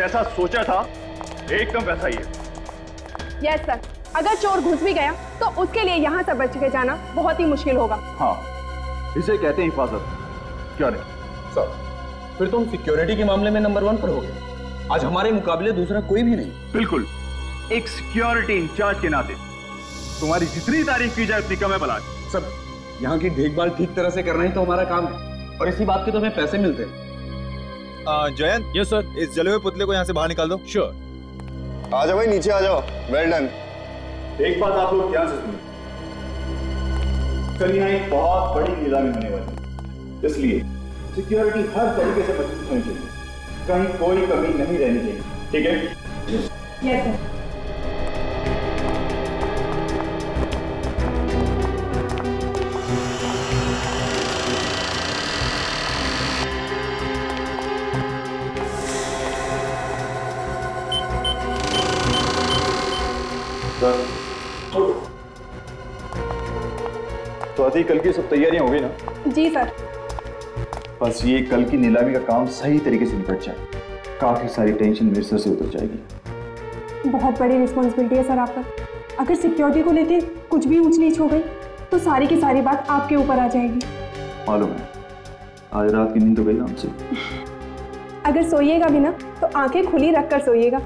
जैसा सोचा था एकदम वैसा ही है। यस सर, अगर चोर घुस भी गया तो उसके लिए यहाँ से बच के जाना बहुत ही मुश्किल होगा। हाँ, इसे कहते हैं हिफाजत, क्या नहीं? सर, फिर तुम सिक्योरिटी के मामले में नंबर 1 पर हो गए। आज हमारे मुकाबले दूसरा कोई भी नहीं। बिल्कुल, एक सिक्योरिटी इंचार्ज के नाते तुम्हारी जितनी तारीफ की जाए उतनी कम है बलाज। सब यहाँ की देखभाल ठीक तरह से करना ही तो हमारा काम है, और इसी बात के तो हमें पैसे मिलते हैं। जयंत, यस सर, इस जले हुए पुतले को यहाँ से बाहर निकाल दो। श्योर। आ जाओ भाई, नीचे आ जाओ। Well done. एक बात आप लोग ध्यान से सुनिए, कल यहाँ एक बहुत बड़ी नीलामी होने वाली है, इसलिए सिक्योरिटी हर तरीके से मजबूत होनी चाहिए, कहीं कोई कमी नहीं रहनी चाहिए, ठीक है? Yes sir. तो आती कल की सब तैयारियां हो गई ना? जी सर। बस ये कल की नीलामी का काम सही तरीके से निपट जाए, काफी सारी टेंशन मेरे सर से उतर जाएगी। बहुत बड़ी रिस्पॉन्सिबिलिटी है सर आप पर। अगर सिक्योरिटी को लेके कुछ भी ऊंच नीच हो गई तो सारी की सारी बात आपके ऊपर आ जाएगी। मालूम है, आज रात की नींद तो गई ना हमसे। अगर सोइएगा भी ना तो आंखें खुली रखकर सोइएगा।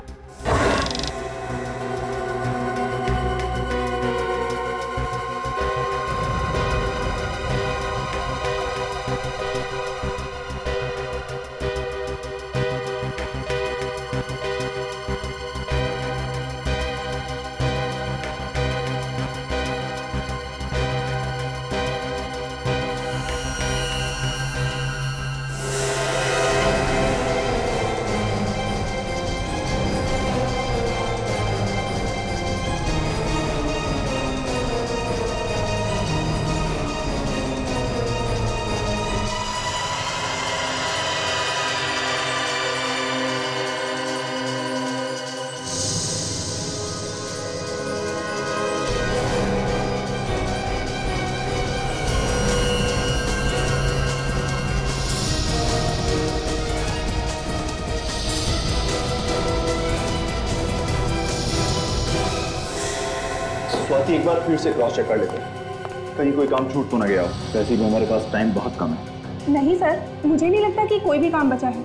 स्वाति, एक बार फिर से क्रॉस चेक कर लेते हैं, कहीं कोई काम छूट तो ना गया हो। वैसे भी हमारे पास टाइम बहुत कम है। नहीं सर, मुझे नहीं लगता कि कोई भी काम बचा है।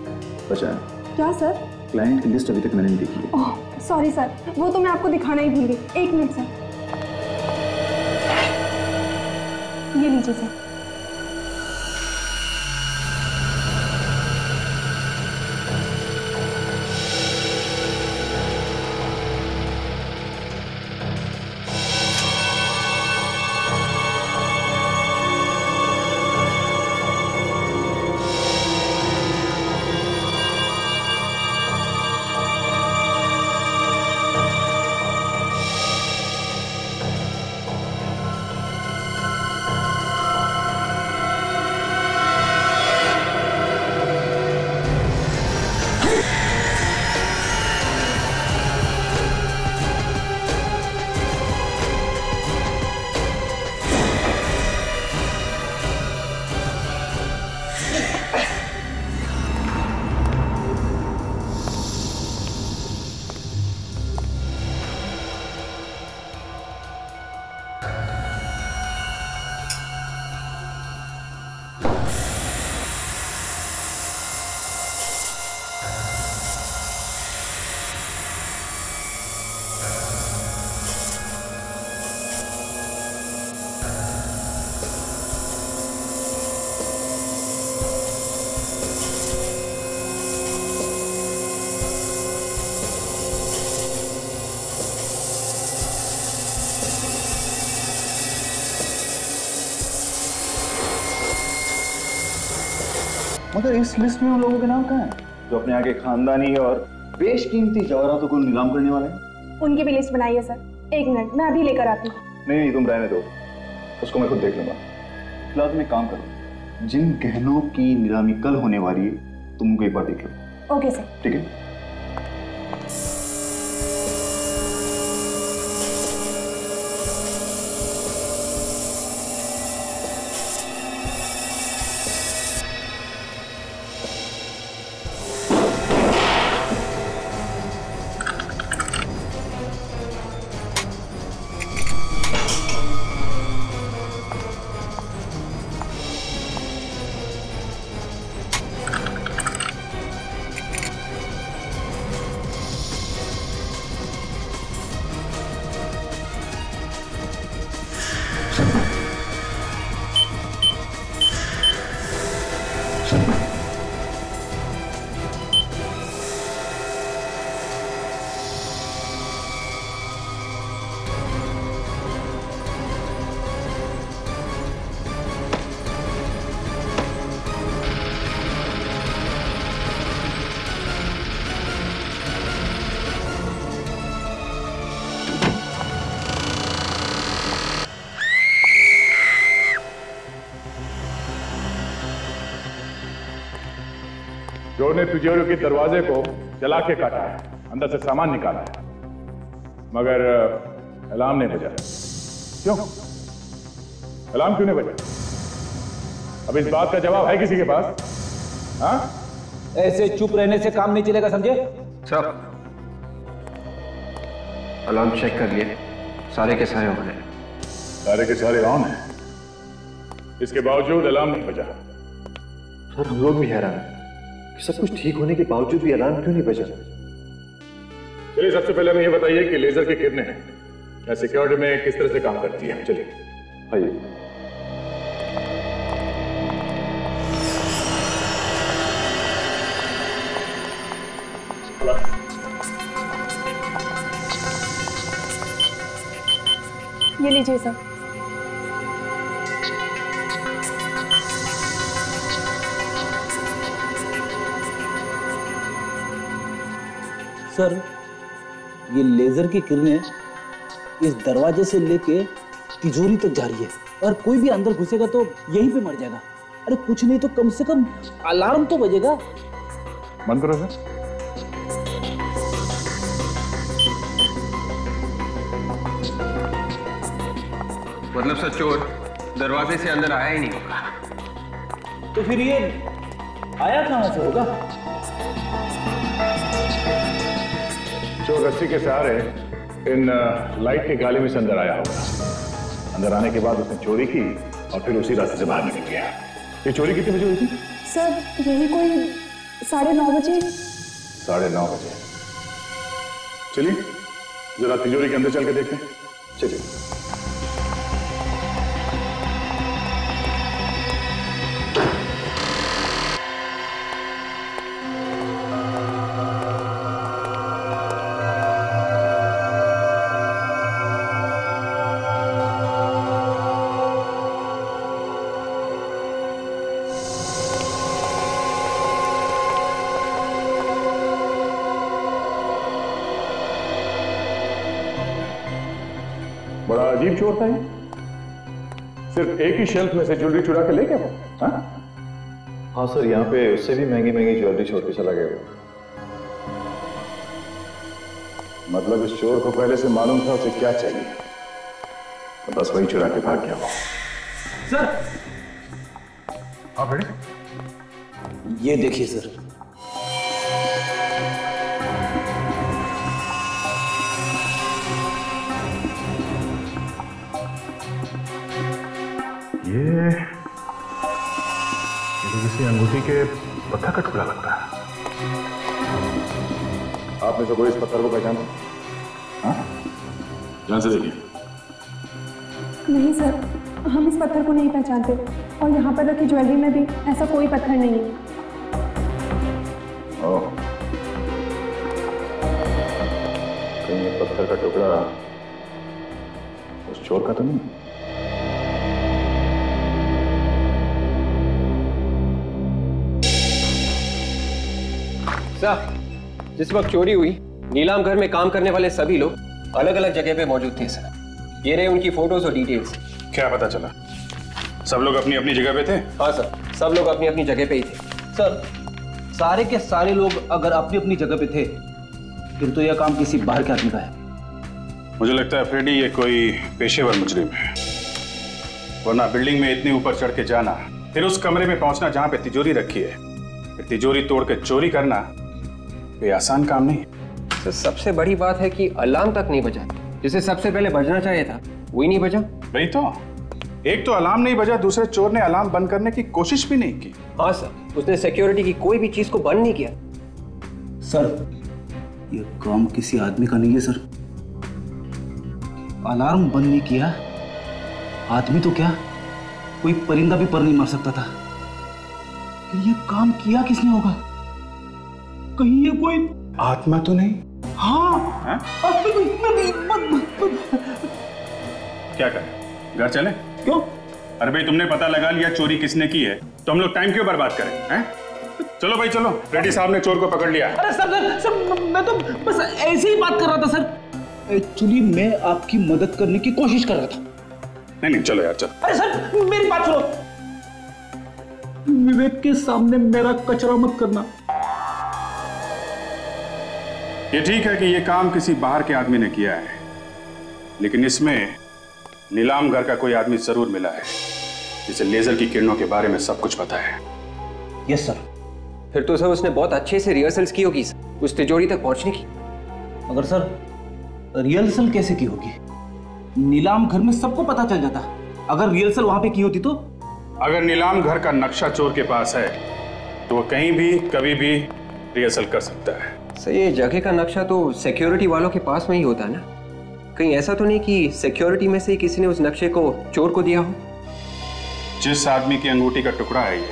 बचा है? क्या सर? क्लाइंट की लिस्ट अभी तक मैंने नहीं देखी है। ओह सॉरी सर, वो तो मैं आपको दिखाना ही भूल गई। 1 मिनट सर, ये लीजिए सर। मगर इस लिस्ट में उन लोगों के नाम कहाँ हैं जो अपने यहाँ के खानदानी और बेशकीमती जवाहरातों को नीलाम करने वाले हैं? उनकी भी लिस्ट बनाइए सर। 1 मिनट, मैं अभी लेकर आती हूँ। नहीं, तुम रहने दो, उसको मैं खुद देख लूंगा। फिलहाल तुम एक काम करो, जिन गहनों की नीलामी कल होने वाली है तुम उनको एक बार देख लो। Okay sir. ठीक है। चोर ने तिजोरी के दरवाजे को जला के काटा है, अंदर से सामान निकाला है, मगर अलार्म नहीं बजा। क्यों? अलार्म क्यों नहीं बजा? अब इस बात का जवाब है किसी के पास? हाँ? ऐसे चुप रहने से काम नहीं चलेगा, समझे? सर, अलार्म चेक कर लिए, सारे के सारे ऑन है। सारे के सारे ऑन है, इसके बावजूद अलार्म नहीं बजा। सर, हम लोग भी हैरान हैं कि सब कुछ ठीक होने के बावजूद भी अलार्म क्यों नहीं बजा। चलिए, सबसे पहले हमें ये बताइए कि लेजर की किरणें सिक्योरिटी में किस तरह से काम करती है। चलिए आइए। ये लीजिए सर। सर, ये लेजर की किरणें इस दरवाजे से लेके तिजोरी तक जा रही है और कोई भी अंदर घुसेगा तो यहीं पे मर जाएगा। अरे कुछ नहीं तो कम से कम अलार्म तो बजेगा। बंद करो सर। मतलब सर, चोर दरवाजे से अंदर आया ही नहीं होगा। तो फिर ये आया कहां से होगा? चोर रस्सी के सहारे इन लाइट के गाली में से अंदर आया होगा। अंदर आने के बाद उसने चोरी की और फिर उसी रास्ते से बाहर निकल गया। ये चोरी कितने बजे हुई थी? सर, यही कोई 9:30 बजे। 9:30 बजे। चलिए जरा तिजोरी के अंदर चल के देखते हैं। चलिए। बड़ा अजीब चोर था ये। सिर्फ एक ही शेल्फ में से ज्वेलरी चुरा के ले गया वो। हाँ सर, यहाँ पे उससे भी महंगी महंगी ज्वेलरी छोड़ के चला गया। मतलब इस चोर को पहले से मालूम था उसे क्या चाहिए, तो बस वही चुरा के भाग गया वो। सर, हाँ बेटे, ये देखिए सर। ये तो किसी अंगूठी के पत्थर का टुकड़ा लगता है। आपने तो कोई इस पत्थर को पहचाना? हाँ, ध्यान से देखिए। नहीं सर, हम इस पत्थर को नहीं पहचानते और यहाँ पर रखी ज्वेलरी में भी ऐसा कोई पत्थर नहीं है। ओह, कहीं ये पत्थर का टुकड़ा उस चोर का तो नहीं? सर, जिस वक्त चोरी हुई, नीलाम घर में काम करने वाले सभी लोग अलग अलग जगह पे मौजूद थे सर। ये रहे उनकी फोटोज और डिटेल्स। क्या पता चला? सब लोग अपनी अपनी जगह पे थे? हाँ सर, सब लोग अपनी अपनी जगह पे ही थे। सर, सारे के सारे लोग अगर अपनी अपनी जगह पे थे फिर तो यह काम किसी बाहर के आदमी का है। मुझे लगता है फ्रेडी ये कोई पेशेवर मुजरिम है, वरना बिल्डिंग में इतने ऊपर चढ़ के जाना, फिर उस कमरे में पहुंचना जहां पे तिजोरी रखी है, फिर तिजोरी तोड़ के चोरी करना कोई आसान काम नहीं है। सर, सबसे बड़ी बात है कि अलार्म तक नहीं बजा। जिसे सबसे पहले बजना चाहिए था वही नहीं बजा। वही तो, एक तो अलार्म नहीं बजा, दूसरे चोर ने अलार्म बंद करने की कोशिश भी नहीं की। हाँ सर, उसने सिक्योरिटी की कोई भी चीज को बंद नहीं किया। सर, ये काम किसी आदमी का नहीं है सर। अलार्म बंद नहीं किया, आदमी तो क्या, कोई परिंदा भी पर नहीं मार सकता था। ये काम किया किसने होगा? कहीं ये कोई आत्मा तो नहीं? हाँ, क्या करें, घर चले? क्यों? अरे भाई, तुमने पता लगा लिया चोरी किसने की है, तो हम लोग टाइम क्यों बर्बाद करें? हैं? चलो भाई चलो, फ्रेडी साहब ने चोर को पकड़ लिया। अरे सर, मैं तो बस ऐसे ही बात कर रहा था सर। एक्चुअली मैं आपकी मदद करने की कोशिश कर रहा था। नहीं चलो यार, चलो। अरे सर, मेरी बात सुनो। विवेक के सामने मेरा कचरा मत करना। ये ठीक है कि ये काम किसी बाहर के आदमी ने किया है, लेकिन इसमें नीलाम घर का कोई आदमी जरूर मिला है जिसे लेजर की किरणों के बारे में सब कुछ पता है। Yes sir. फिर तो सर उसने बहुत अच्छे से रिहर्सल्स की होगी उस तिजोरी तक पहुंचने की। मगर सर रिहर्सल कैसे की होगी? नीलाम घर में सबको पता चल जाता। अगर रिहर्सल वहां पे की होती तो? अगर नीलाम घर का नक्शा चोर के पास है तो वो कहीं भी कभी भी रिहर्सल कर सकता है। सर ये जगह का नक्शा तो सिक्योरिटी वालों के पास में ही होता है ना? कहीं ऐसा तो नहीं कि सिक्योरिटी में से किसी ने उस नक्शे को चोर को दिया हो? जिस आदमी की अंगूठी का टुकड़ा है ये,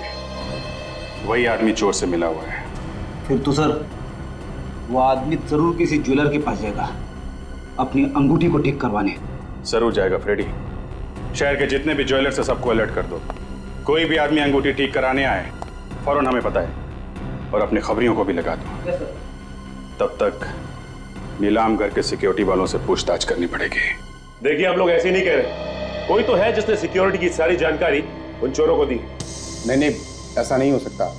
वही आदमी चोर से मिला हुआ है। फिर तो सर वो आदमी जरूर किसी ज्वेलर के पास जाएगा अपनी अंगूठी को ठीक करवाने। जरूर जाएगा फ्रेडी। शहर के जितने भी ज्वेलर से सबको अलर्ट कर दो। कोई भी आदमी अंगूठी ठीक कराने आए फौरन हमें बताए और अपने खबरियों को भी लगा दो। तब तक नीलाम घर के सिक्योरिटी वालों से पूछताछ करनी पड़ेगी। देखिए हम लोग ऐसे नहीं कह रहे, कोई तो है जिसने सिक्योरिटी की सारी जानकारी उन चोरों को दी। नहीं, ऐसा नहीं हो सकता।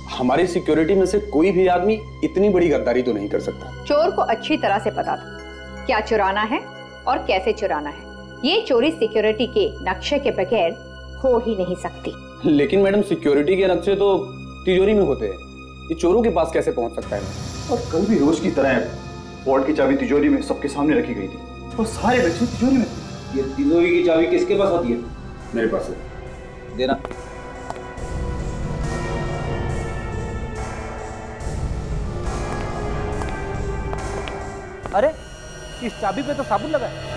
हमारी सिक्योरिटी में से कोई भी आदमी इतनी बड़ी गद्दारी तो नहीं कर सकता। चोर को अच्छी तरह से पता था क्या चुराना है और कैसे चुराना है। ये चोरी सिक्योरिटी के नक्शे के बगैर हो ही नहीं सकती। लेकिन मैडम सिक्योरिटी के नक्शे तो तिजोरी में होते हैं, ये चोरों के पास कैसे पहुंच सकता है? और कल भी रोज की तरह वॉल्ट की चाबी तिजोरी में सबके सामने रखी गई थी और सारे बच्चे तिजोरी में। ये तिजोरी की चाबी किसके पास होती है? मेरे पास है। देना। अरे इस चाबी पे तो साबुन लगा है।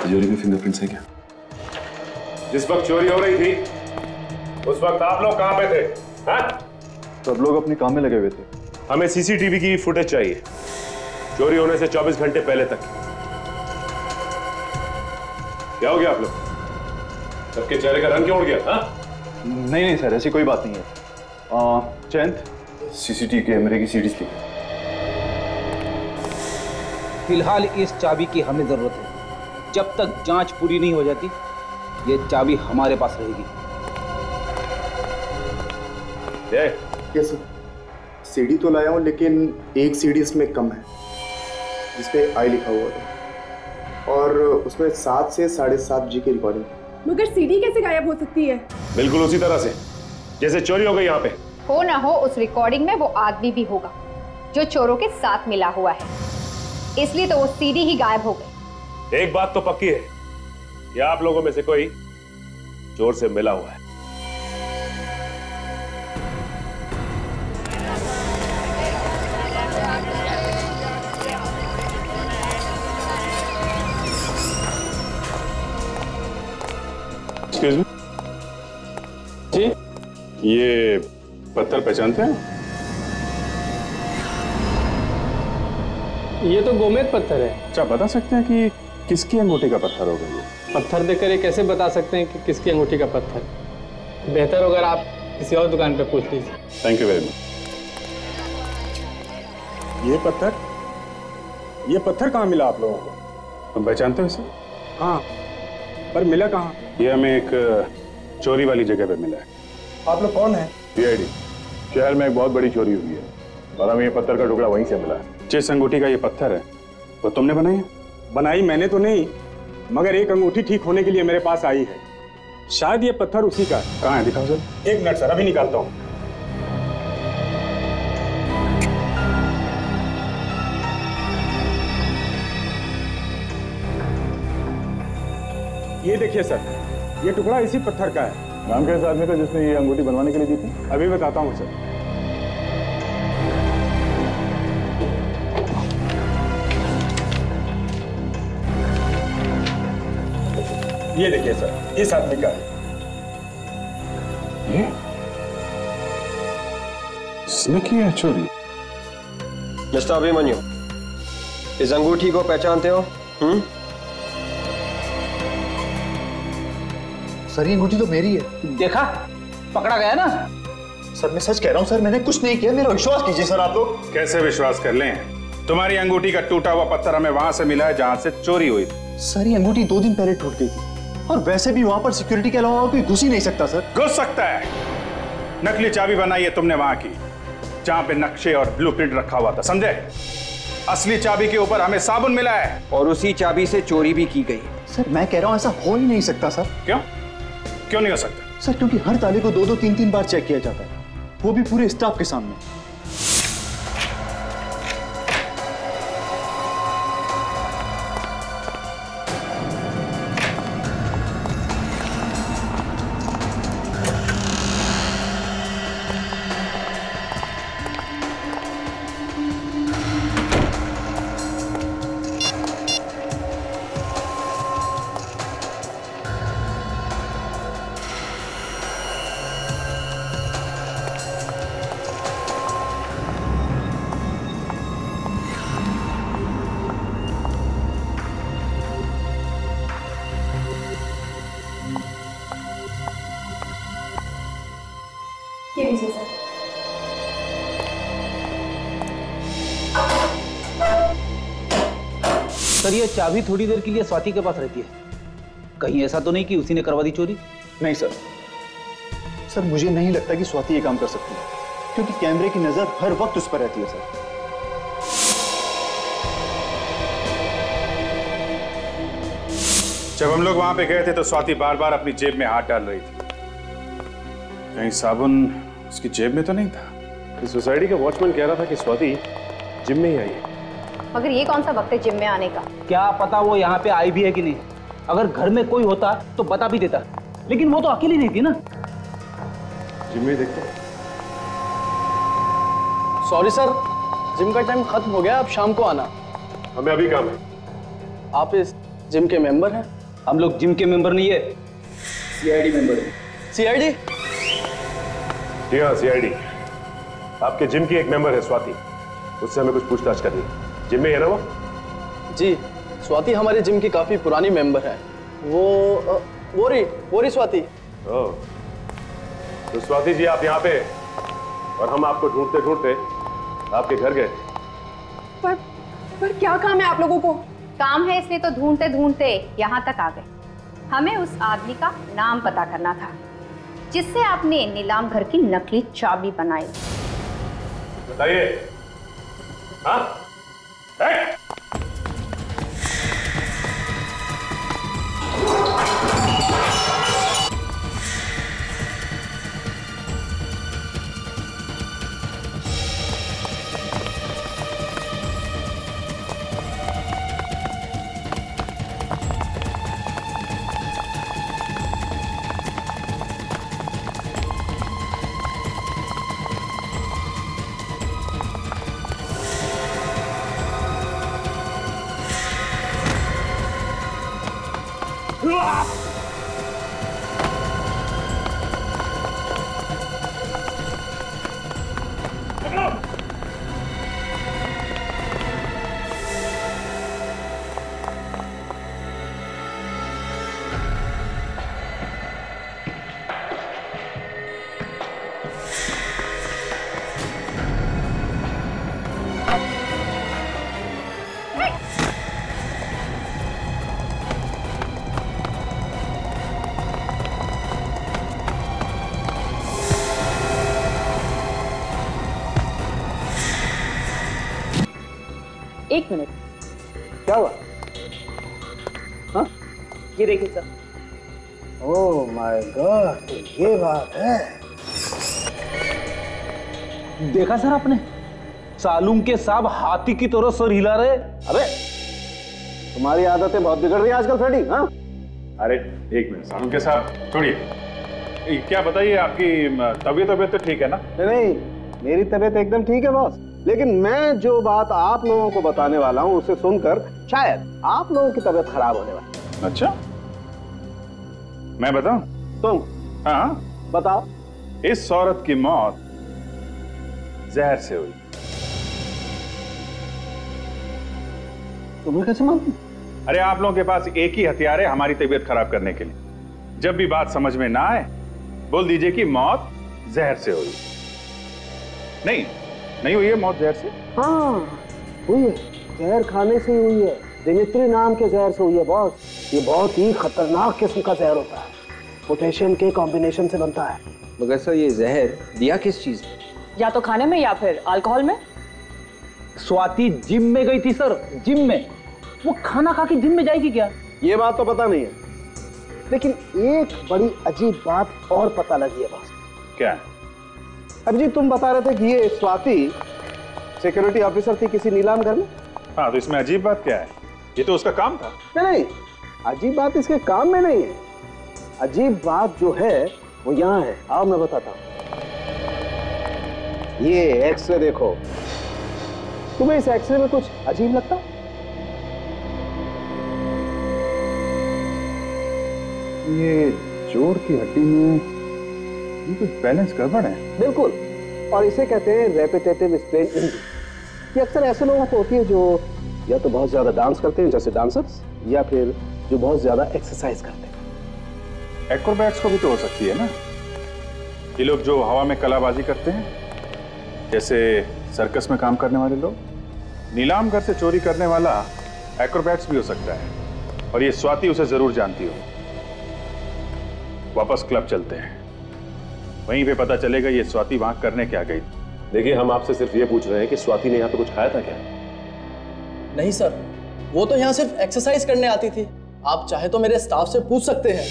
तिजोरी में फिंगरप्रिंट्स है क्या? जिस वक्त चोरी हो रही थी उस वक्त आप लोग कहां पे थे? सब लोग अपने काम में लगे हुए थे। हमें सीसीटीवी की फुटेज चाहिए चोरी होने से 24 घंटे पहले तक। क्या हो गया आप लोग? सबके चेहरे का रंग क्यों उड़ गया? नहीं सर, ऐसी कोई बात नहीं है। जयंत, सीसीटीवी कैमरे की सीडीज ली। फिलहाल इस चाबी की हमें जरूरत है। जब तक जांच पूरी नहीं हो जाती ये चाबी हमारे पास रहेगी। यस सर, सीडी तो लाया हूँ लेकिन एक सीडी इसमें कम है जिसपे आई लिखा हुआ था और उसमें 7 से 7.5 जी की रिकॉर्डिंग। मगर सीडी कैसे गायब हो सकती है? बिल्कुल उसी तरह से जैसे चोरी हो गई यहाँ पे। हो ना हो उस रिकॉर्डिंग में वो आदमी भी होगा जो चोरों के साथ मिला हुआ है, इसलिए तो वो सीडी ही गायब हो गई। एक बात तो पक्की है कि आप लोगों में से कोई चोर से मिला हुआ है। एक्सक्यूज मी जी, ये पत्थर पहचानते हैं? ये तो गोमेद पत्थर है। अच्छा, बता सकते हैं कि किसकी अंगूठी का पत्थर होगा ये? पत्थर देखकर ये कैसे बता सकते हैं कि किसकी अंगूठी का पत्थर? बेहतर होगा आप किसी और दुकान पे पूछ लीजिए। Thank you very much. ये पत्थर कहाँ मिला आप लोगों को? तुम पहचानते हो इसे? हाँ, पर मिला कहाँ? ये हमें एक चोरी वाली जगह पे मिला है। आप लोग कौन है? सीआईडी। शहर में एक बहुत बड़ी चोरी हुई है और हमें ये पत्थर का टुकड़ा वहीं से मिला है। जिस अंगूठी का ये पत्थर है वो तुमने बनाई है? बनाई मैंने तो नहीं, मगर एक अंगूठी ठीक होने के लिए मेरे पास आई है। शायद ये पत्थर उसी का है। कहाँ है, दिखाओ सर। एक मिनट सर, अभी निकालता हूँ। ये देखिए सर, ये टुकड़ा इसी पत्थर का है। नाम कैसे आदमी का जिसने ये अंगूठी बनवाने के लिए दी थी? अभी बताता हूँ सर। ये देखिए सर, इस आदमी का है। ये इसने की है चोरी? मिस्टर अभिमन्यु, इस अंगूठी को पहचानते हो? सर ये अंगूठी तो मेरी है। देखा, पकड़ा गया ना। सर मैं सच कह रहा हूँ सर, मैंने कुछ नहीं किया, मेरा विश्वास कीजिए सर आप लोग। कैसे विश्वास कर लें? तुम्हारी अंगूठी का टूटा हुआ पत्थर हमें वहां से मिला है जहां से चोरी हुई थी। सर ये अंगूठी 2 दिन पहले टूट गई थी, और वैसे भी वहां पर सिक्योरिटी के अलावा कोई घुस ही नहीं सकता सर। घुस सकता है। नकली चाबी बनाई है तुमने वहां की, जहां पे नक्शे और ब्लूप्रिंट रखा हुआ था, समझे? असली चाबी के ऊपर हमें साबुन मिला है, और उसी चाबी से चोरी भी की गई। सर मैं कह रहा हूं ऐसा हो ही नहीं सकता सर। क्यों? क्यों नहीं हो सकता? सर क्योंकि हर ताले को 2-2, 3-3 बार चेक किया जाता है, वो भी पूरे स्टाफ के सामने। ये लीजिए सर। सर ये चाबी थोड़ी देर के लिए स्वाति के पास रहती है, कहीं ऐसा तो नहीं कि उसी ने करवा दी चोरी? नहीं सर, सर मुझे नहीं लगता कि स्वाति ये काम कर सकती है, क्योंकि कैमरे की नजर हर वक्त उस पर रहती है सर। जब हम लोग वहां पे गए थे तो स्वाति बार बार अपनी जेब में हाथ डाल रही थी, कहीं साबुन उसकी जेब में तो नहीं था। इस सोसाइटी का वॉचमैन कह रहा था कि स्वाति जिम में ही आई है। मगर ये कौन सा वक्त है जिम में आने का? क्या पता वो यहाँ पे आई भी है कि नहीं। अगर घर में कोई होता तो बता भी देता, लेकिन वो तो अकेली नहीं थी ना। जिम में देखते हैं। सॉरी सर, जिम का टाइम खत्म हो गया, आप शाम को आना। हमें अभी काम है। आप इस जिम के मेंबर हैं? हम लोग जिम के मेंबर नहीं है, सीआईडी मेंबर है। सीआईडी? जी हाँ, सीआईडी। आपके जिम की एक मेंबर है स्वाति, उससे हमें कुछ पूछताछ करनी है। जिम में है ना वो? जी, स्वाति हमारे जिम की काफी पुरानी मेंबर है। वो रही स्वाति। ओह, तो स्वाति जी आप यहाँ पे, और हम आपको ढूंढते ढूंढते आपके घर गए। पर क्या काम है आप लोगों को? काम है इसलिए तो ढूंढते ढूंढते यहाँ तक आ गए। हमें उस आदमी का नाम पता करना था जिससे आपने नीलाम घर की नकली चाबी बनाई। बताइए। हाँ? एक मिनट, क्या हुआ? हाँ, ये देखिए सर। ओह माय गॉड, तो ये बात है। देखा सर आपने, सालूम के साहब हाथी की तरह सर हिला रहे। अबे तुम्हारी आदतें बहुत बिगड़ रही है आजकल फ्रेडी। हाँ, अरे एक मिनट सालूम के साहब छोड़िए, क्या बताइए, आपकी तबीयत तो ठीक है ना? नहीं, मेरी तबीयत एकदम ठीक है बॉस, लेकिन मैं जो बात आप लोगों को बताने वाला हूं उसे सुनकर शायद आप लोगों की तबीयत खराब होने वाली है। अच्छा, मैं बताऊं? तुम? हाँ बताओ। इस औरत की मौत जहर से हुई। तुम्हें कैसे मालूम? अरे आप लोगों के पास एक ही हथियार है हमारी तबीयत खराब करने के लिए, जब भी बात समझ में ना आए बोल दीजिए कि मौत जहर से हुई। नहीं हुई है मौत जहर से। हाँ हुई है, जहर खाने से ही हुई है। दिमित्री नाम के जहर से हुई है बॉस। ये बहुत ही खतरनाक किस्म का जहर होता है, पोटेशियम के कॉम्बिनेशन से बनता है। मगर सर ये जहर दिया किस चीज में? या तो खाने में या फिर अल्कोहल में। स्वाति जिम में गई थी सर, जिम में। वो खाना खा के जिम में जाएगी क्या? ये बात तो पता नहीं है, लेकिन एक बड़ी अजीब बात और पता लगी है बॉस। क्या? अभिजीत तुम बता रहे थे कि ये स्वाति सिक्योरिटी ऑफिसर थी किसी नीलाम घर में। हाँ, तो इसमें अजीब बात क्या है? ये तो उसका काम था। नहीं, अजीब बात इसके काम में नहीं है। अजीब बात जो है वो यहाँ है। आओ मैं बताता हूँ। ये एक्सरे देखो। तुम्हें इस एक्सरे में कुछ अजीब लगता? ये जोड़ की हड्डी में ये कुछ बैलेंस गड़बड़ है। बिल्कुल, और इसे कहते हैं रेपिटेटिव स्ट्रेन इंजरी। ये अक्सर ऐसे लोगों को होती है जो या तो बहुत ज्यादा डांस करते हैं जैसे डांसर्स, या फिर जो बहुत ज्यादा एक्सरसाइज करते हैं। एक्रोबैट्स को भी तो हो सकती है ना? ये लोग जो हवा में कलाबाजी करते हैं, जैसे सर्कस में काम करने वाले लोग। नीलाम घर से चोरी करने वाला एक्रोबैट्स भी हो सकता है, और ये स्वाति उसे जरूर जानती हो। वापस क्लब चलते हैं, वहीं पे पता चलेगा ये स्वाति वहां करने क्या गई। देखिए, हम आपसे सिर्फ ये पूछ रहे हैं कि स्वाति ने यहाँ पे कुछ खाया था क्या? नहीं सर, वो तो यहाँ सिर्फ एक्सरसाइज करने आती थी। आप चाहे तो मेरे स्टाफ से पूछ सकते हैं।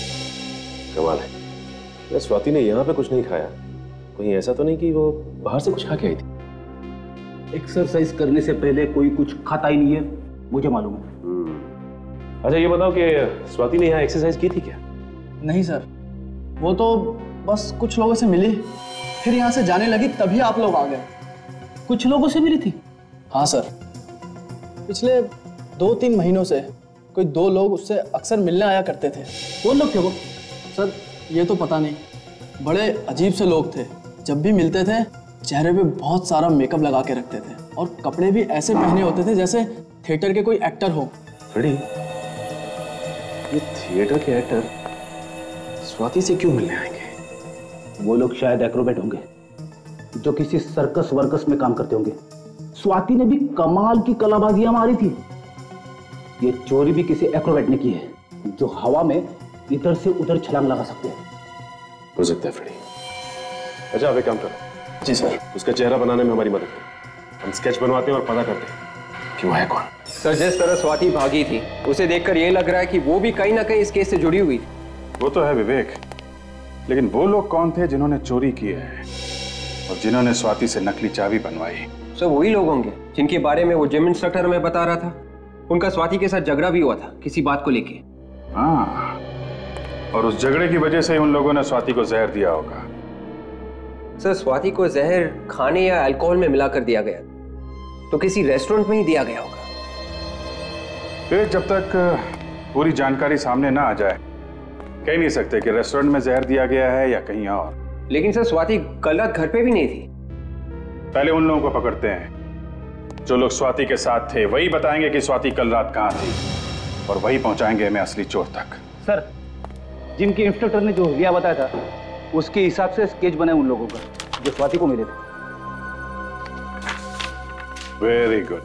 कमाल है, स्वाति ने यहाँ पे कुछ नहीं खाया। कहीं ऐसा तो नहीं कि वो बाहर से कुछ खा के आई थी? एक्सरसाइज करने से पहले कोई कुछ खाता ही नहीं है, मुझे मालूम है। अच्छा ये बताओ कि स्वाति ने यहाँ एक्सरसाइज की थी क्या? नहीं सर, वो तो बस कुछ लोगों से मिली, फिर यहाँ से जाने लगी, तभी आप लोग आ गए। कुछ लोगों से मिली थी? हाँ सर, पिछले 2-3 महीनों से कोई 2 लोग उससे अक्सर मिलने आया करते थे। कौन लोग थे वो? सर ये तो पता नहीं, बड़े अजीब से लोग थे। जब भी मिलते थे चेहरे पे बहुत सारा मेकअप लगा के रखते थे, और कपड़े भी ऐसे पहने होते थे जैसे थिएटर के कोई एक्टर हो। फ्रेडी, ये थिएटर के एक्टर स्वाति से क्यों मिलने आएंगे? वो लोग शायद एक्रोबैट होंगे जो किसी सर्कस वर्कस में काम करते होंगे। स्वाति ने भी कमाल की कलाबाजियां मारी थी। ये चोरी भी किसी एक्रोबैट ने की है जो हवा में इधर से उधर छलांग लगा सकते हैं। हो सकता है फ्रेडी। अच्छा आप एक काम करो। जी सर। उसका चेहरा बनाने में हमारी मदद करो। हम स्केच बनवाते हैं और पता करते हैं कि वो है कौन। सर जिस तरह स्वाति भागी थी उसे देखकर यह लग रहा है कि वो भी कहीं ना कहीं इस केस से जुड़ी हुई थी। वो तो है विवेक, लेकिन वो लोग कौन थे जिन्होंने चोरी की है और जिन्होंने स्वाति से नकली चाबी बनवाई? सर वही लोग होंगे जिनके बारे में वो जिम इंस्ट्रक्टर हमें बता रहा था। उनका स्वाति के साथ झगड़ा भी हुआ था किसी बात को लेके। हाँ, और उस झगड़े की वजह से उन लोगों ने स्वाति को जहर दिया होगा। सर स्वाति को जहर खाने या अल्कोहल में मिलाकर दिया गया तो किसी रेस्टोरेंट में ही दिया गया होगा। फिर जब तक पूरी जानकारी सामने ना आ जाए कह नहीं सकते कि रेस्टोरेंट में जहर दिया गया है या कहीं और। लेकिन सर स्वाति कल रात घर पे भी नहीं थी। पहले उन लोगों को पकड़ते हैं जो लोग स्वाति के साथ थे, वही बताएंगे कि स्वाति कल रात कहाँ थी और वही पहुंचाएंगे हमें असली चोर तक। सर जिम के इंस्ट्रक्टर ने जो हुलिया बताया था उसके हिसाब से स्केच बने उन लोगों का जो स्वाति को मिले थे। Very good.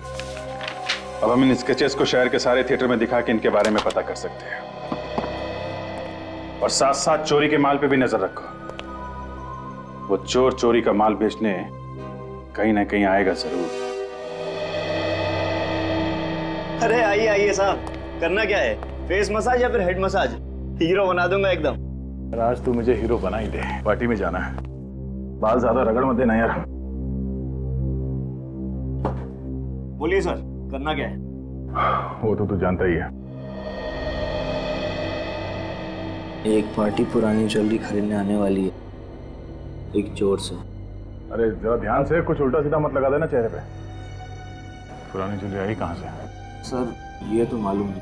अब हम इन स्केचेस को शहर के सारे थिएटर में दिखा के इनके बारे में पता कर सकते हैं, और साथ साथ चोरी के माल पे भी नजर रखो। वो चोर चोरी का माल बेचने कहीं ना कहीं आएगा जरूर। अरे आइए आइए साहब, करना क्या है? फेस मसाज या फिर हेड मसाज? हीरो बना दूंगा एकदम। आज तू मुझे हीरो बना ही दे, पार्टी में जाना है। बाल ज्यादा रगड़ मत देना यार। बोलिए सर, करना क्या है? वो तो तू जानता ही है। एक पार्टी पुरानी ज्वेलरी खरीदने आने वाली है एक चोर से। अरे जरा ध्यान से, कुछ उल्टा सीधा मत लगा देना चेहरे पे। पुरानी ज्वेलरी आई कहाँ से? सर ये तो मालूम नहीं।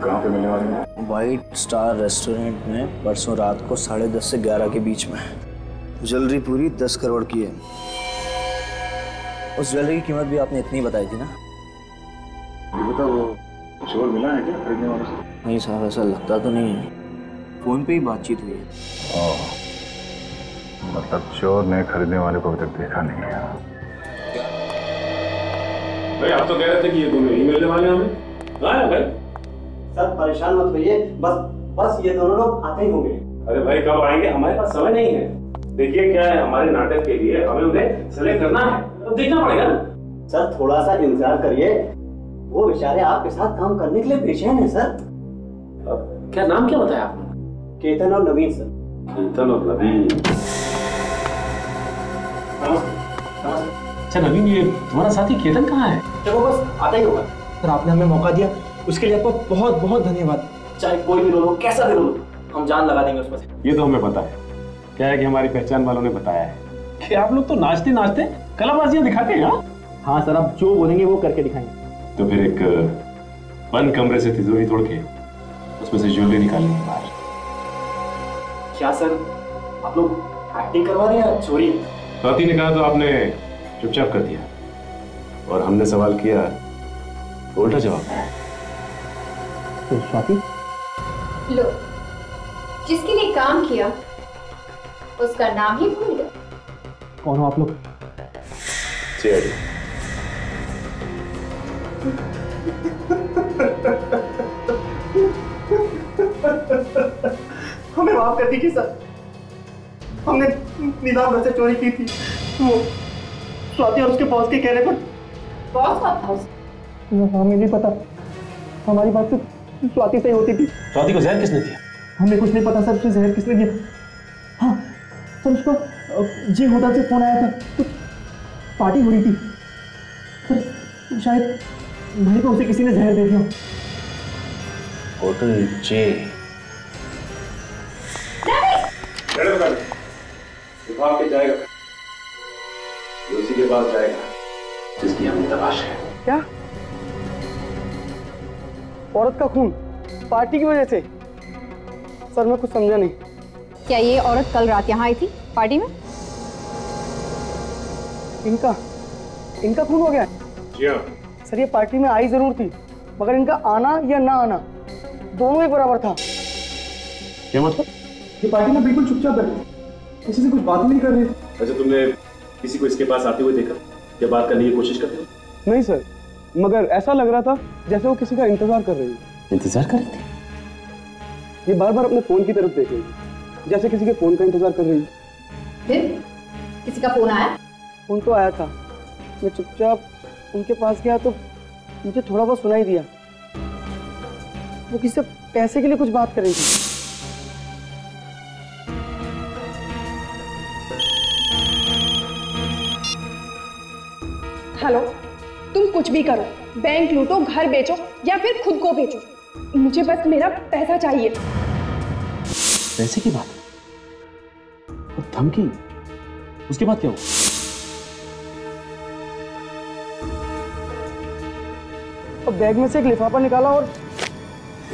कहाँ पे मिलने वाली है? व्हाइट स्टार रेस्टोरेंट में परसों रात को 10:30 से 11 के बीच में। ज्वेलरी पूरी 10 करोड़ की है। उस ज्वेलरी की कीमत भी आपने इतनी बताई थी ना? ये बता, वो चोर मिला है क्या खरीदने वाले से? नहीं साहब, ऐसा लगता तो नहीं है। फोन पे ही बातचीत हुई है। मतलब चोर ने खरीदने वाले को अभी तक देखा नहीं है। भाई आप तो कह रहे थे कि ये दोनों ही मिलने वाले हैं हमें। कहाँ है भाई? सर परेशान मत होइए, बस ये दोनों लोग आते ही होंगे। अरे भाई कब आएंगे? हमारे पास समय नहीं है। देखिए क्या है, हमारे नाटक के लिए हमें उन्हें सेलेक्ट करना है, तो देखना पड़ेगा ना। सर थोड़ा सा इंतजार करिए, वो बेचारे आपके साथ काम करने के लिए बेचैन है सर। क्या नाम क्या बताया आपने? केतन और नवीन सर। केतन और नवीन। अच्छा नवीन, ये तुम्हारा साथी केतन कहाँ है? देखो बस आता ही होगा। सर आपने हमें मौका दिया, उसके लिए आपका बहुत बहुत धन्यवाद। चाहे कोई भी रोल हो, कैसा भी रोल हो, हम जान लगा देंगे उस पर। ये तो हमें पता है। क्या है कि हमारी पहचान वालों ने बताया है कि आप लोग तो नाचते नाचते कलाबाजियां दिखाते हैं। हाँ सर, आप जो बोलेंगे वो करके दिखाएंगे। तो फिर एक बंद कमरे से तिजोरी तोड़ के उसमें से ज्वेलरी निकालनी है बाहर। क्या सर आप लोग एक्टिंग करवा रहे हैं या चोरी? स्वाति ने कहा तो आपने चुपचाप कर दिया, और हमने सवाल किया तो उल्टा जवाब दिया। तो स्वाति लो, जिसके लिए काम किया उसका नाम ही भूल गए। कौन हो आप लोग? सीआईडी। हमें माफ कर दीजिए सर, हमने नीलाम घर से चोरी की थी। वो स्वाति और उसके बॉस के कहने पर। बॉस कौन था? हमें नहीं पता, हमारी बात तो स्वाति से ही होती थी। स्वाति को जहर किसने दिया? हमें कुछ नहीं पता सर, उसने जहर किसने दिया। हाँ सर, उसको जी होटल से फोन आया था, तो पार्टी हो रही थी सर, शायद वहीं पे उसे किसी ने जहर दे दिया। होटल जे। विभाग के जाएगा, उसी के पास जाएगा जिसकी हमें तलाश है। क्या? औरत का खून पार्टी की वजह से? सर मैं कुछ समझा नहीं। क्या ये औरत कल रात यहाँ आई थी पार्टी में? इनका खून हो गया? जी हाँ सर, ये पार्टी में आई जरूर थी, मगर इनका आना या ना आना दोनों ही बराबर था। क्या मतलब? ये पार्टी में बिल्कुल चुपचाप बैठे, किसी से कुछ बात नहीं कर रहे। अच्छा, तुमने किसी को इसके पास आते हुए देखा या बात करने की कोशिश करते हो? नहीं सर, मगर ऐसा लग रहा था जैसे वो किसी का इंतजार कर रही है। इंतजार कर रही थी? ये बार बार अपने फोन की तरफ देख रही है, जैसे किसी के फोन का इंतजार कर रही है। फिर किसी का फोन आया? फोन तो आया था, मैं चुपचाप उनके पास गया तो मुझे थोड़ा बहुत सुनाई दिया। वो किसी से पैसे के लिए कुछ बात कर रही थी। हेलो, तुम कुछ भी करो, बैंक लूटो, घर बेचो या फिर खुद को बेचो, मुझे बस मेरा पैसा चाहिए। पैसे की बात और धमकी, उसके बाद क्या हुआ? और बैग में से एक लिफाफा निकाला और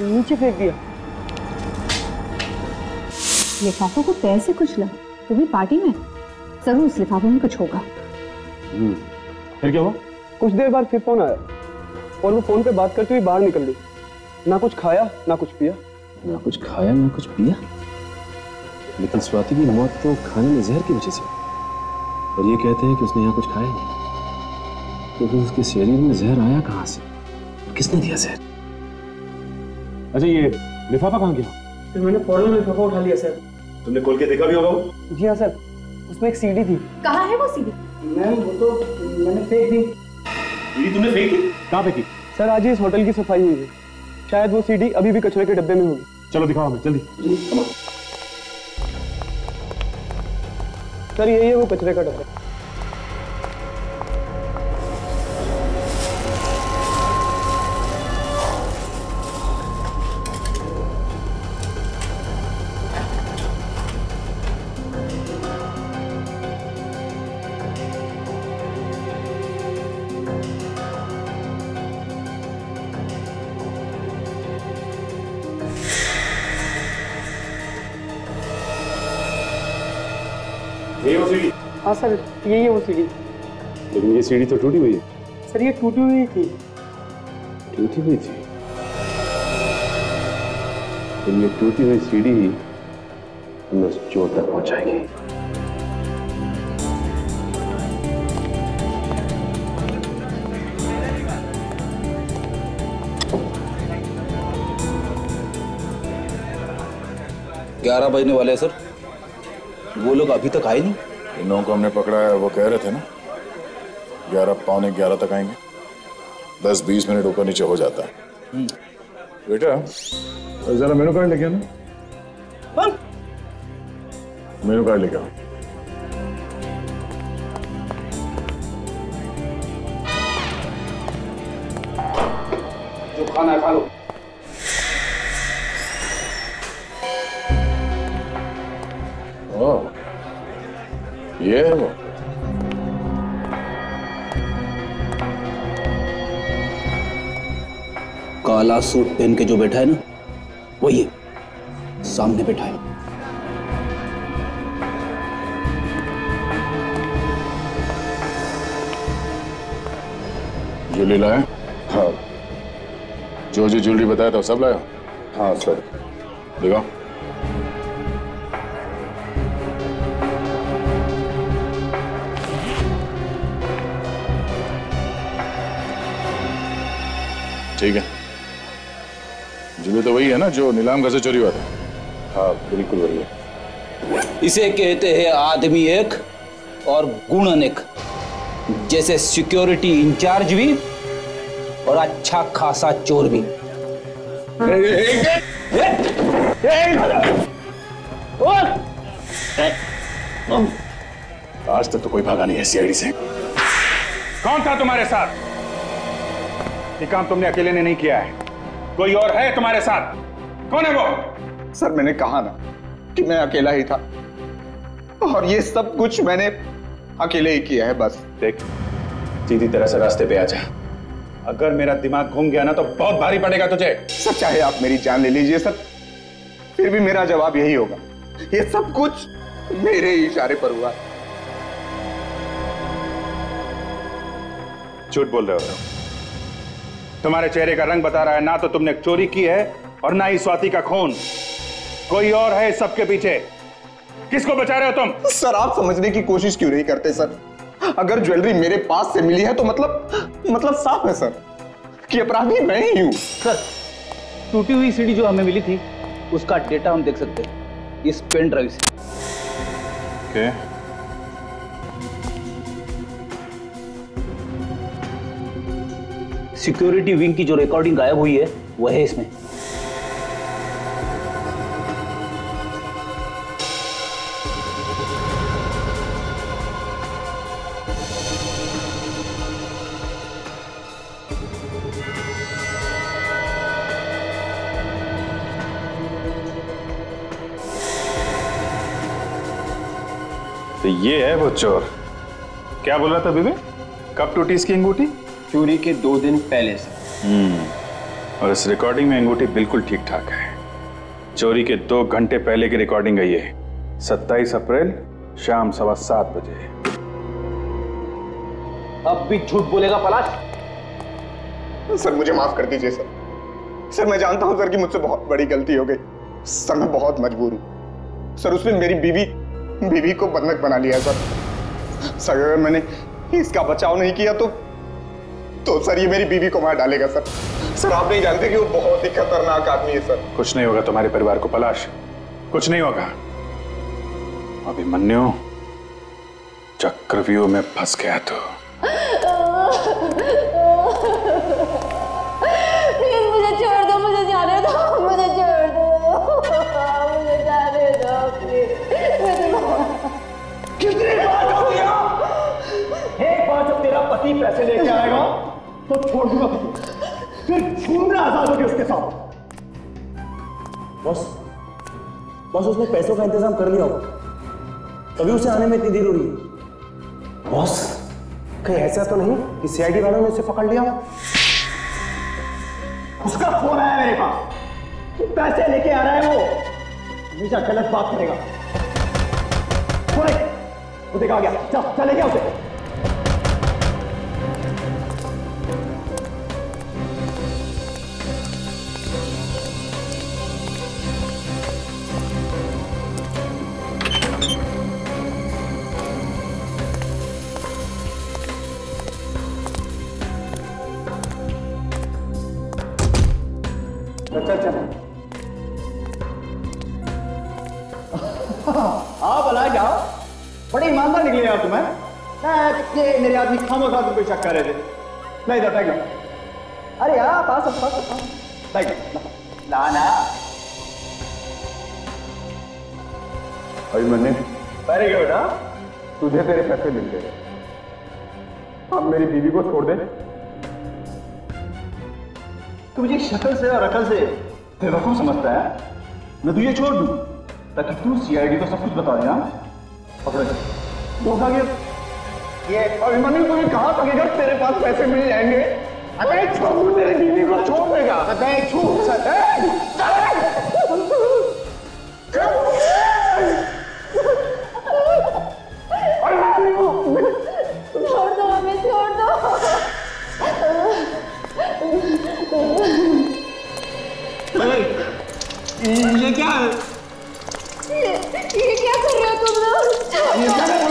नीचे फेंक दिया। लिफाफों को पैर से कुचला? तो भी पार्टी में? जरूर उस लिफाफे में कुछ होगा। फिर क्या हुआ? कुछ देर बाद फिर फोन आया और वो फोन पे बात करते हुए बाहर निकल गई। ना कुछ खाया ना कुछ पिया। ना कुछ खाया ना कुछ पिया? लेकिन स्वाति की मौत तो खाने में जहर की वजह से, और ये कहते हैं कि उसने यहाँ कुछ खाया नहीं, तो फिर उसके शरीर में जहर आया कहाँ से? किसने दिया जहर? अच्छा, ये लिफाफा कहाँ गया? फिर मैंने फौरन लिफाफा उठा लिया सर। तुमने खोल के देखा भी होगा? जी हाँ सर, उसमें एक सीडी थी। कहाँ है वो सीडी? मैम वो तो मैंने फेंक दी। सीडी तुमने फेंकी? कहाँ फेंकी? सर आज ही इस होटल की सफाई हुई है, शायद वो सीडी अभी भी कचरे के डब्बे में होगी। चलो दिखाओ हमें जल्दी। सर यही है वो कचरे का डब्बा। ये वो सीडी? हाँ सर यही है वो सीडी। लेकिन ये सीडी तो टूटी हुई है। सर ये टूटी हुई थी। टूटी हुई थी? तो ये टूटी हुई सीढ़ी ही हमें उस चोर तक पहुंचाएगी। ग्यारह बजने वाले हैं सर, वो लोग अभी तक आए नहीं। इन लोगों को हमने पकड़ा है, वो कह रहे थे ना 11 पौने 11 तक आएंगे। 10-20 मिनट ऊपर नीचे हो जाता है। बेटा जरा मेनू कार्ड लेके आना। मेनू कार्ड लेके आओ। जो खाना है खा लो। ओह, ये है वो। काला सूट पहन के जो बैठा है ना, वही है, सामने बैठा है। ज्वेलरी लाए? हाँ। जो ज्वेलरी बताया था सब लाया? हाँ सर। दिखाओ। ठीक है, ज्वेलरी तो वही है ना जो नीलाम घर से चोरी हुआ था? हाँ बिल्कुल वही है। इसे कहते हैं आदमी एक और गुण अनेक। जैसे सिक्योरिटी इंचार्ज भी और अच्छा खासा चोर भी। आज तक तो कोई भागा नहीं है सीआईडी से। कौन था तुम्हारे साथ? ये काम तुमने अकेले ने नहीं किया है, कोई और है तुम्हारे साथ। कौन है वो? सर मैंने कहा ना कि मैं अकेला ही था और ये सब कुछ मैंने अकेले ही किया है बस। देख, सीधी तरह से रास्ते पे आ जा। अगर मेरा दिमाग घूम गया ना तो बहुत भारी पड़ेगा तुझे। सर चाहे आप मेरी जान ले लीजिए सर, फिर भी मेरा जवाब यही होगा, ये सब कुछ मेरे ही इशारे पर हुआ। झूठ बोल रहे हो। तुम्हारे चेहरे का रंग बता रहा है ना तो तुमने चोरी की है और ना ही स्वाति का खून। कोई और है इस सबके पीछे। किसको बचा रहे हो तुम? सर आप समझने की कोशिश क्यों नहीं करते सर? अगर ज्वेलरी मेरे पास से मिली है तो मतलब साफ है सर कि अपराधी मैं ही हूं। सर टूटी हुई सीढ़ी जो हमें मिली थी उसका डेटा हम देख सकते हैं इस पेन ड्राइव से। okay. सिक्योरिटी विंग की जो रिकॉर्डिंग गायब हुई है वो है इसमें। तो ये है वो चोर। क्या बोल रहा था बीबी? कब टूटी इसकी अंगूठी? चोरी के 2 दिन पहले से। और इस रिकॉर्डिंग में अंगूठी बिल्कुल ठीक ठाक है। चोरी के 2 घंटे पहले की रिकॉर्डिंग है ये। 27 अप्रैल शाम 7:15 बजे। अब भी झूठ बोलेगा पलाश? सर मुझे माफ कर दीजिए सर। सर मैं जानता हूं सर कि मुझसे बहुत बड़ी गलती हो गई। सर मैं बहुत मजबूर हूं सर। उसने मेरी बीवी को बंधक बना लिया सर। सर अगर मैंने इसका बचाव नहीं किया तो सर ये मेरी बीवी को मार डालेगा सर। सर आप नहीं जानते कि वो बहुत ही खतरनाक आदमी है सर। कुछ नहीं होगा तुम्हारे परिवार को पलाश, कुछ नहीं होगा। अभिमन्यु चक्रव्यूह में फंस गया तो प्लीज मुझे छोड़ दो, मुझे जाने दो, मुझे छोड़ दो, मुझे जाने दो प्लीज। कितनी बार हो गया? एक बार जब तेरा पति पैसे लेके आएगा तो छोड़ दूंगा, फिर घूमना आजाद होगी उसके साथ। बॉस उसने पैसों का इंतजाम कर लिया होगा, तभी उसे आने में इतनी देर हो रही है। बॉस कहीं ऐसा तो नहीं कि सीआईडी वालों ने उसे पकड़ लिया? उसका फोन आया मेरे पास, पैसे लेके आ रहा है वो। हमेशा गलत बात करेगा। वो देखा गया, चल लेके उसे। बड़े ईमानदार निकले यार तुम, हैं? ये मेरे आदमी खामोखा तुम पे शक कर रहे थे। नहीं था टाइगर, अरे यार पास टाइगर लाना। Abhimanyu, very good. हाँ, तुझे तेरे पैसे मिल गए, अब मेरी बीवी को छोड़ दे। तू मुझे शक्ल से और अकल से बेवकूफ समझता है। मैं तुझे छोड़ दूं ताकि तू सीआईडी को सब कुछ बता दे। पकड़े धोखा गया ये अभिमन्यु, तुम्हें कहां तक तेरे पास पैसे मिल जाएंगे? अबे छोड़, तेरी बीवी को छोड़ देगा। अबे छोड़ दो हमें, छोड़ दो। ये क्या है? ये क्या कर रहे हो तुम लोग? ये क्या कर रहे हो?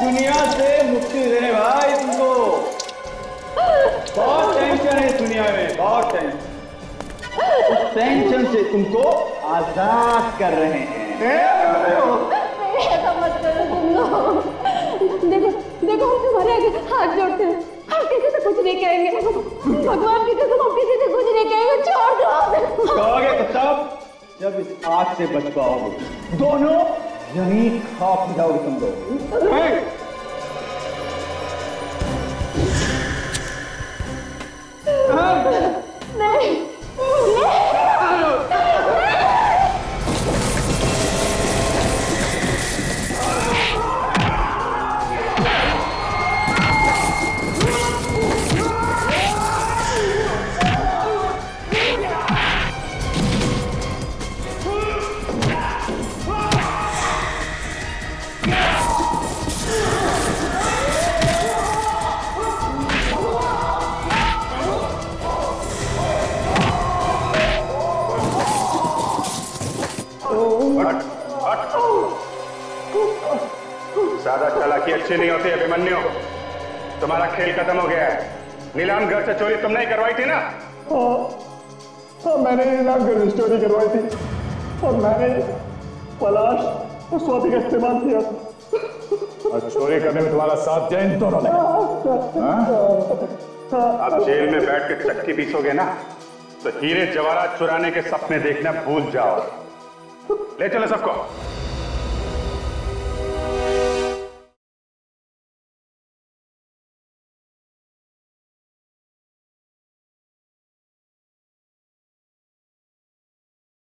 दुनिया से मुक्ति देने भाई तुमको। बहुत टेंशन है इस दुनिया में, बहुत टेंशन। उस टेंशन से तुमको आजाद कर रहे हैं। ऐसा मत करो तुम लोग। देखो देखो, हम तुम्हारे आगे हाथ जोड़ते हैं, हम किसी से कुछ नहीं कहेंगे। भगवान की कसम, हम किसी से कुछ नहीं कहेंगे। छोड़ दो। कहोगे तब जब इस आग से बच पाओगे। दोनों यहीं खाक जाओगे तुम लोग। नहीं ज्यादा चालाकी अच्छी नहीं होती अभिमन्यु। तुम्हारा खेल खत्म हो गया है। नीलाम घर से चोरी तुमने ही करवाई थी ना? हाँ, मैंने नीलाम घर से चोरी करवाई थी और मैंने पलाश और स्वाति का इस्तेमाल किया था। और चोरी करने में तुम्हारा साथ दिया इन दोनों ने। अब जेल में बैठ के चक्की पीसोगे ना तो हीरे जवाहरात चुराने के सपने देखना भूल जाओ। ले चलो सबको।